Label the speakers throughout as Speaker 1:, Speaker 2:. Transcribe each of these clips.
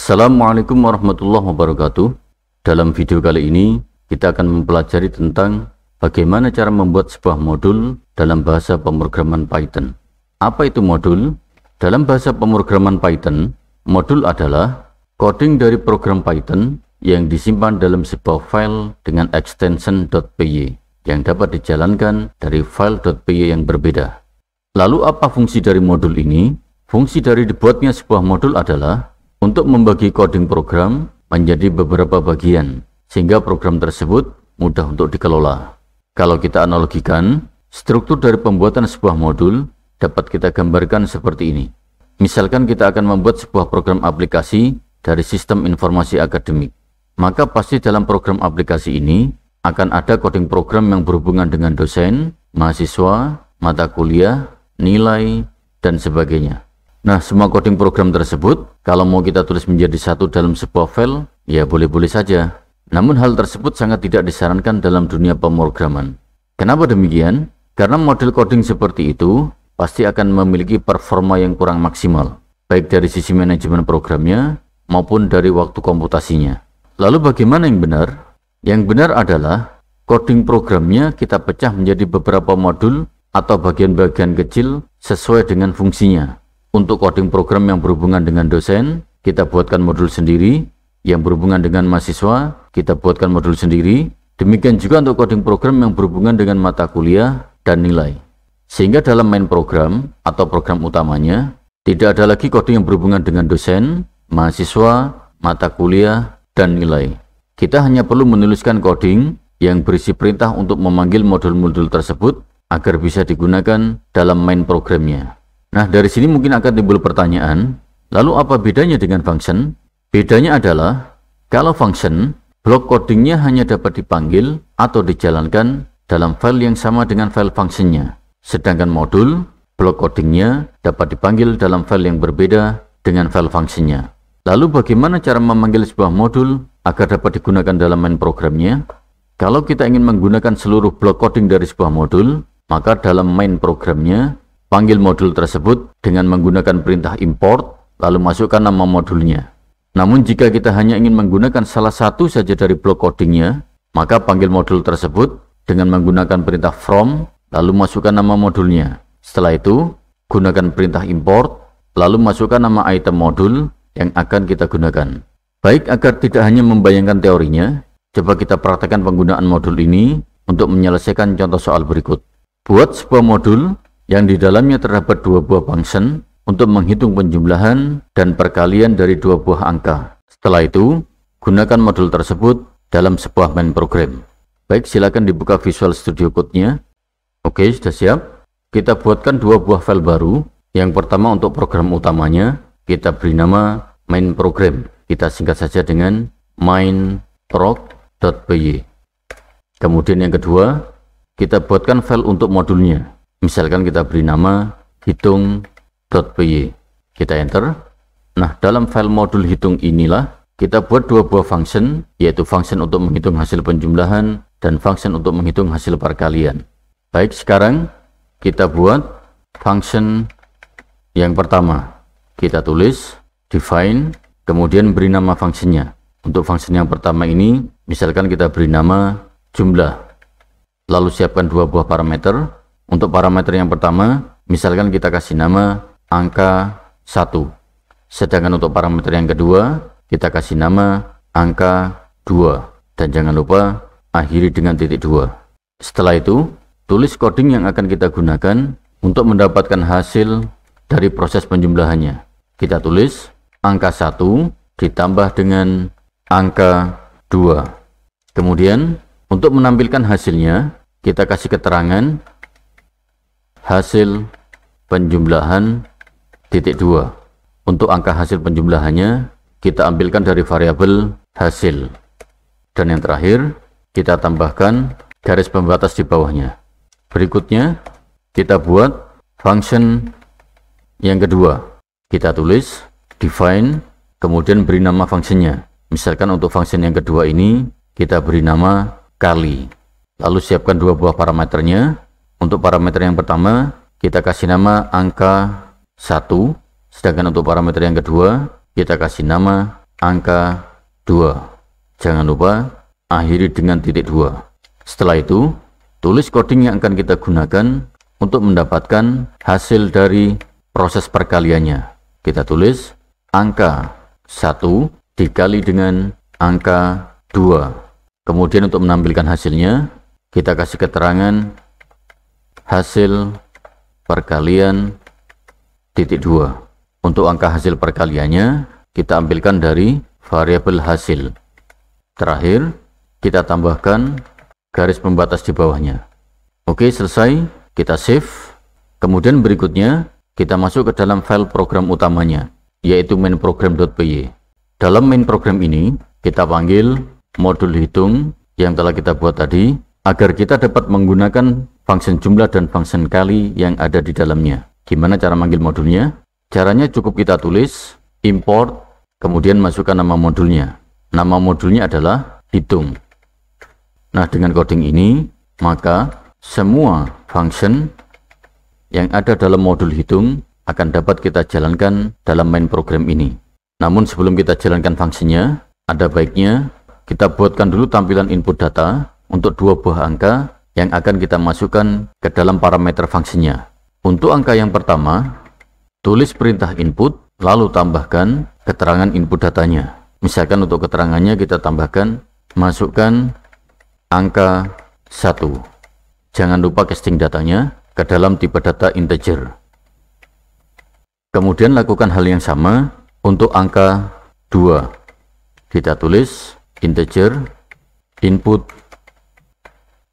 Speaker 1: Assalamualaikum warahmatullahi wabarakatuh. Dalam video kali ini kita akan mempelajari tentang bagaimana cara membuat sebuah modul dalam bahasa pemrograman Python. Apa itu modul? Dalam bahasa pemrograman Python, modul adalah coding dari program Python yang disimpan dalam sebuah file dengan extension .py yang dapat dijalankan dari file .py yang berbeda. Lalu apa fungsi dari modul ini? Fungsi dari dibuatnya sebuah modul adalah untuk membagi coding program menjadi beberapa bagian, sehingga program tersebut mudah untuk dikelola. Kalau kita analogikan, struktur dari pembuatan sebuah modul dapat kita gambarkan seperti ini. Misalkan kita akan membuat sebuah program aplikasi dari sistem informasi akademik. Maka pasti dalam program aplikasi ini akan ada coding program yang berhubungan dengan dosen, mahasiswa, mata kuliah, nilai, dan sebagainya. Nah, semua coding program tersebut, kalau mau kita tulis menjadi satu dalam sebuah file, ya boleh-boleh saja. Namun hal tersebut sangat tidak disarankan dalam dunia pemrograman. Kenapa demikian? Karena model coding seperti itu pasti akan memiliki performa yang kurang maksimal, baik dari sisi manajemen programnya maupun dari waktu komputasinya. Lalu bagaimana yang benar? Yang benar adalah coding programnya kita pecah menjadi beberapa modul atau bagian-bagian kecil sesuai dengan fungsinya. Untuk coding program yang berhubungan dengan dosen, kita buatkan modul sendiri. Yang berhubungan dengan mahasiswa, kita buatkan modul sendiri. Demikian juga untuk coding program yang berhubungan dengan mata kuliah dan nilai. Sehingga dalam main program atau program utamanya, tidak ada lagi coding yang berhubungan dengan dosen, mahasiswa, mata kuliah, dan nilai. Kita hanya perlu menuliskan coding yang berisi perintah untuk memanggil modul-modul tersebut agar bisa digunakan dalam main programnya. Nah, dari sini mungkin akan timbul pertanyaan, lalu apa bedanya dengan function? Bedanya adalah, kalau function, blok codingnya hanya dapat dipanggil atau dijalankan dalam file yang sama dengan file functionnya. Sedangkan modul, blok codingnya dapat dipanggil dalam file yang berbeda dengan file functionnya. Lalu bagaimana cara memanggil sebuah modul agar dapat digunakan dalam main programnya? Kalau kita ingin menggunakan seluruh blok coding dari sebuah modul, maka dalam main programnya, panggil modul tersebut dengan menggunakan perintah import, lalu masukkan nama modulnya. Namun jika kita hanya ingin menggunakan salah satu saja dari blok codingnya, maka panggil modul tersebut dengan menggunakan perintah from, lalu masukkan nama modulnya. Setelah itu, gunakan perintah import, lalu masukkan nama item modul yang akan kita gunakan. Baik, agar tidak hanya membayangkan teorinya, coba kita praktekkan penggunaan modul ini untuk menyelesaikan contoh soal berikut. Buat sebuah modul yang di dalamnya terdapat dua buah function untuk menghitung penjumlahan dan perkalian dari dua buah angka. Setelah itu, gunakan modul tersebut dalam sebuah main program. Baik, silakan dibuka Visual Studio Code-nya. Oke, sudah siap. Kita buatkan dua buah file baru. Yang pertama untuk program utamanya, kita beri nama main program. Kita singkat saja dengan mainprog.py. Kemudian yang kedua, kita buatkan file untuk modulnya. Misalkan kita beri nama hitung.py. Kita enter. Nah, dalam file modul hitung inilah kita buat dua buah function, yaitu function untuk menghitung hasil penjumlahan dan function untuk menghitung hasil perkalian. Baik, sekarang kita buat function yang pertama. Kita tulis define, kemudian beri nama functionnya. Untuk function yang pertama ini, misalkan kita beri nama jumlah. Lalu siapkan dua buah parameter. Untuk parameter yang pertama, misalkan kita kasih nama angka 1. Sedangkan untuk parameter yang kedua, kita kasih nama angka 2. Dan jangan lupa akhiri dengan titik 2. Setelah itu, tulis coding yang akan kita gunakan untuk mendapatkan hasil dari proses penjumlahannya. Kita tulis angka 1 ditambah dengan angka 2. Kemudian, untuk menampilkan hasilnya, kita kasih keterangan hasil penjumlahan titik 2. Untuk angka hasil penjumlahannya kita ambilkan dari variabel hasil. Dan yang terakhir kita tambahkan garis pembatas di bawahnya. Berikutnya kita buat function yang kedua. Kita tulis define, kemudian beri nama functionnya. Misalkan untuk function yang kedua ini kita beri nama kali. Lalu siapkan dua buah parameternya. Untuk parameter yang pertama, kita kasih nama angka 1. Sedangkan untuk parameter yang kedua, kita kasih nama angka 2. Jangan lupa akhiri dengan titik 2. Setelah itu, tulis coding yang akan kita gunakan untuk mendapatkan hasil dari proses perkaliannya. Kita tulis angka 1 dikali dengan angka 2. Kemudian untuk menampilkan hasilnya, kita kasih keterangan hasil perkalian titik 2. Untuk angka hasil perkaliannya, kita ambilkan dari variabel hasil. Terakhir, kita tambahkan garis pembatas di bawahnya. Oke, selesai. Kita save. Kemudian berikutnya, kita masuk ke dalam file program utamanya, yaitu mainprogram.py. Dalam main program ini, kita panggil modul hitung yang telah kita buat tadi, agar kita dapat menggunakan fungsi jumlah dan fungsi kali yang ada di dalamnya. Gimana cara manggil modulnya? Caranya cukup kita tulis import, kemudian masukkan nama modulnya. Nama modulnya adalah hitung. Nah, dengan coding ini, maka semua fungsi yang ada dalam modul hitung akan dapat kita jalankan dalam main program ini. Namun sebelum kita jalankan fungsinya, ada baiknya kita buatkan dulu tampilan input data untuk 2 buah angka yang akan kita masukkan ke dalam parameter fungsinya. Untuk angka yang pertama, tulis perintah input, lalu tambahkan keterangan input datanya. Misalkan untuk keterangannya kita tambahkan, masukkan angka 1. Jangan lupa casting datanya ke dalam tipe data integer. Kemudian lakukan hal yang sama untuk angka 2. Kita tulis integer input,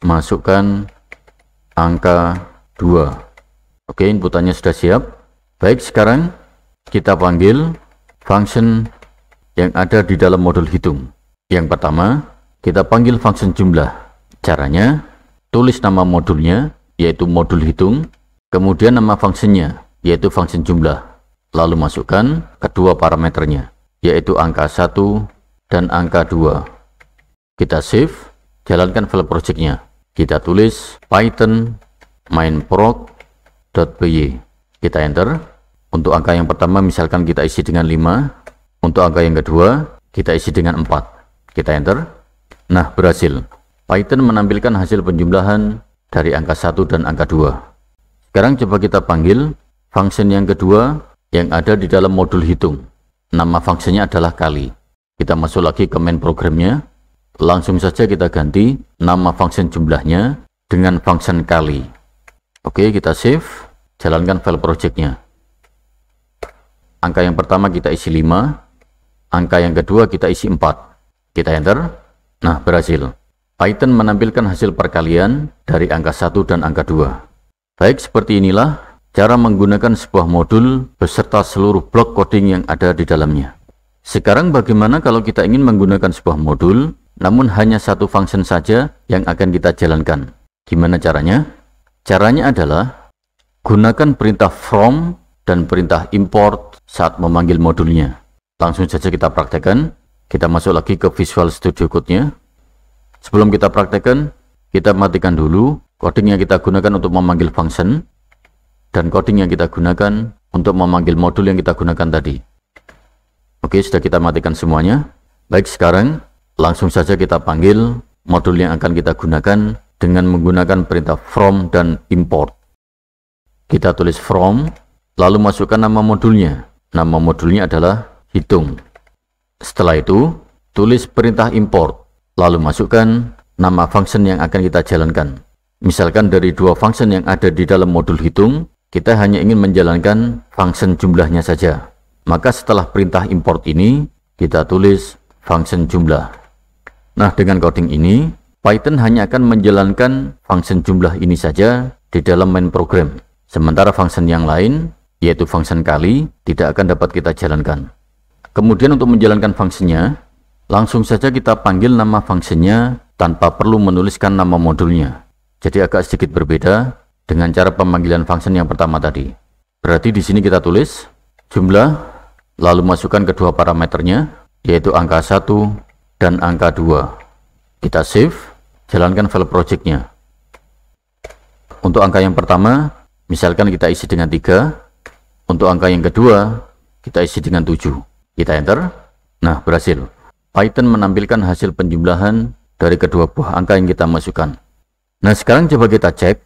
Speaker 1: masukkan angka 2. Oke, inputannya sudah siap. Baik, sekarang kita panggil function yang ada di dalam modul hitung. Yang pertama, kita panggil fungsi jumlah. Caranya, tulis nama modulnya, yaitu modul hitung, kemudian nama fungsinya, yaitu fungsi jumlah. Lalu masukkan kedua parameternya, yaitu angka 1 dan angka 2. Kita save, jalankan file projectnya. Kita tulis Python mainprog.py. Kita enter. Untuk angka yang pertama misalkan kita isi dengan 5. Untuk angka yang kedua kita isi dengan 4. Kita enter. Nah, berhasil. Python menampilkan hasil penjumlahan dari angka 1 dan angka 2. Sekarang coba kita panggil fungsi yang kedua yang ada di dalam modul hitung. Nama fungsinya adalah kali. Kita masuk lagi ke main programnya. Langsung saja kita ganti nama fungsi jumlahnya dengan fungsi kali. Oke, kita save, jalankan file projectnya. Angka yang pertama kita isi 5, angka yang kedua kita isi 4. Kita enter. Nah, berhasil. Python menampilkan hasil perkalian dari angka 1 dan angka 2. Baik, seperti inilah cara menggunakan sebuah modul beserta seluruh blok coding yang ada di dalamnya. Sekarang bagaimana kalau kita ingin menggunakan sebuah modul namun hanya satu fungsi saja yang akan kita jalankan? Gimana caranya? Caranya adalah gunakan perintah from dan perintah import saat memanggil modulnya. Langsung saja kita praktekkan. Kita masuk lagi ke Visual Studio Code-nya. Sebelum kita praktekkan, kita matikan dulu coding yang kita gunakan untuk memanggil fungsi dan coding yang kita gunakan untuk memanggil modul yang kita gunakan tadi. Oke, sudah kita matikan semuanya. Baik, sekarang langsung saja kita panggil modul yang akan kita gunakan dengan menggunakan perintah from dan import. Kita tulis from, lalu masukkan nama modulnya. Nama modulnya adalah hitung. Setelah itu, tulis perintah import, lalu masukkan nama fungsi yang akan kita jalankan. Misalkan dari 2 fungsi yang ada di dalam modul hitung, kita hanya ingin menjalankan fungsi jumlahnya saja. Maka setelah perintah import ini, kita tulis fungsi jumlah. Nah, dengan coding ini, Python hanya akan menjalankan fungsi jumlah ini saja di dalam main program. Sementara fungsi yang lain, yaitu fungsi kali, tidak akan dapat kita jalankan. Kemudian untuk menjalankan fungsinya, langsung saja kita panggil nama fungsinya tanpa perlu menuliskan nama modulnya. Jadi agak sedikit berbeda dengan cara pemanggilan fungsi yang pertama tadi. Berarti di sini kita tulis jumlah, lalu masukkan kedua parameternya, yaitu angka 1 dan angka 2. Kita save, jalankan file projectnya. Untuk angka yang pertama, misalkan kita isi dengan 3. Untuk angka yang kedua, kita isi dengan 7. Kita enter. Nah, berhasil. Python menampilkan hasil penjumlahan dari kedua buah angka yang kita masukkan. Nah, sekarang coba kita cek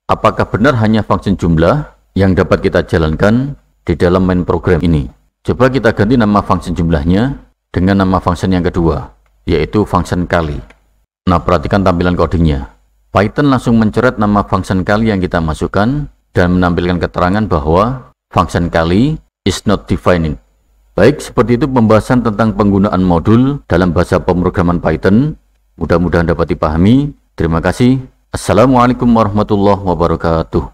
Speaker 1: apakah benar hanya fungsi jumlah yang dapat kita jalankan di dalam main program ini. Coba kita ganti nama fungsi jumlahnya dengan nama fungsi yang kedua, yaitu fungsi kali. Nah, perhatikan tampilan codingnya. Python langsung mencoret nama fungsi kali yang kita masukkan dan menampilkan keterangan bahwa fungsi kali is not defined. Baik, seperti itu pembahasan tentang penggunaan modul dalam bahasa pemrograman Python. Mudah-mudahan dapat dipahami. Terima kasih. Assalamualaikum warahmatullahi wabarakatuh.